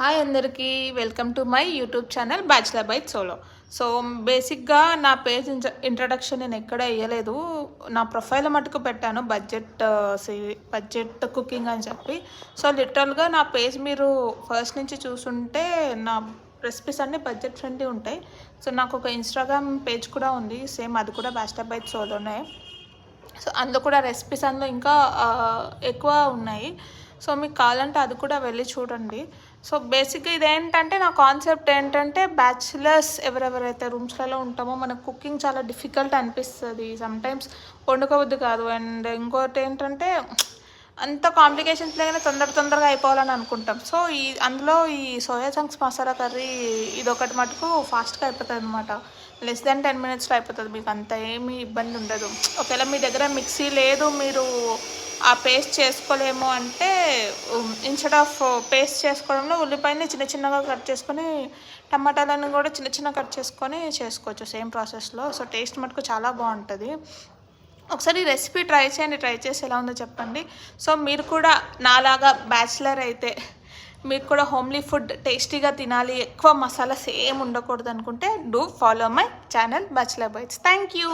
Hi అందరికీ welcome to my YouTube channel bachelor by solo. So బేసిక్గా నా page introduction నేను ఎక్కడ వేయలేదు, నా ప్రొఫైల్ మటుకు పెట్టాను బడ్జెట్ కుకింగ్ అని చెప్పి. సో లిటరల్గా నా పేజ్ మీరు ఫస్ట్ నుంచి చూసుంటే నా రెసిపీస్ అన్నీ బడ్జెట్ ఫ్రెండ్లీ ఉంటాయి. సో నాకు ఒక ఇన్స్టాగ్రామ్ పేజ్ కూడా ఉంది, సేమ్ అది కూడా బ్యాచిలర్ బై సోలోనే. సో అందులో కూడా రెసిపీస్ అందులో ఇంకా ఎక్కువ ఉన్నాయి. సో మీకు కావాలంటే అది కూడా వెళ్ళి చూడండి. సో బేసిక్గా ఇదేంటంటే నా కాన్సెప్ట్ ఏంటంటే బ్యాచిలర్స్ ఎవరెవరైతే రూమ్స్లలో ఉంటామో మనకు కుకింగ్ చాలా డిఫికల్ట్ అనిపిస్తుంది, సమ్టైమ్స్ వండుకోవద్దు కాదు. అండ్ ఇంకోటి ఏంటంటే అంత కాంప్లికేషన్స్ లేకపోతే తొందరగా అయిపోవాలని అనుకుంటాం. సో అందులో ఈ సోయా చంక్స్ మసాలా కర్రీ ఇదొకటి మటుకు ఫాస్ట్గా అయిపోతుంది అనమాట. లెస్ దెన్ 10 minutesలో అయిపోతుంది, మీకు అంత ఏమీ ఇబ్బంది ఉండదు. ఒకవేళ మీ దగ్గర మిక్సీ లేదు, మీరు ఆ పేస్ట్ చేసుకోలేము అంటే ఇన్స్టెడ్ ఆఫ్ పేస్ట్ చేసుకోవడంలో ఉల్లిపాయని చిన్నగా కట్ చేసుకొని టమాటాలను కూడా చిన్న కట్ చేసుకొని చేసుకోవచ్చు సేమ్ ప్రాసెస్లో. సో టేస్ట్ మటుకు చాలా బాగుంటుంది. ఒకసారి రెసిపీ ట్రై చేసి ఎలా ఉందో చెప్పండి. సో మీరు కూడా నాలాగా బ్యాచిలర్ అయితే మీకు కూడా హోమ్లీ ఫుడ్ టేస్టీగా తినాలి, ఎక్కువ మసాలాస్ ఏం ఉండకూడదు అనుకుంటే do follow my channel bachelor bites. Thank you.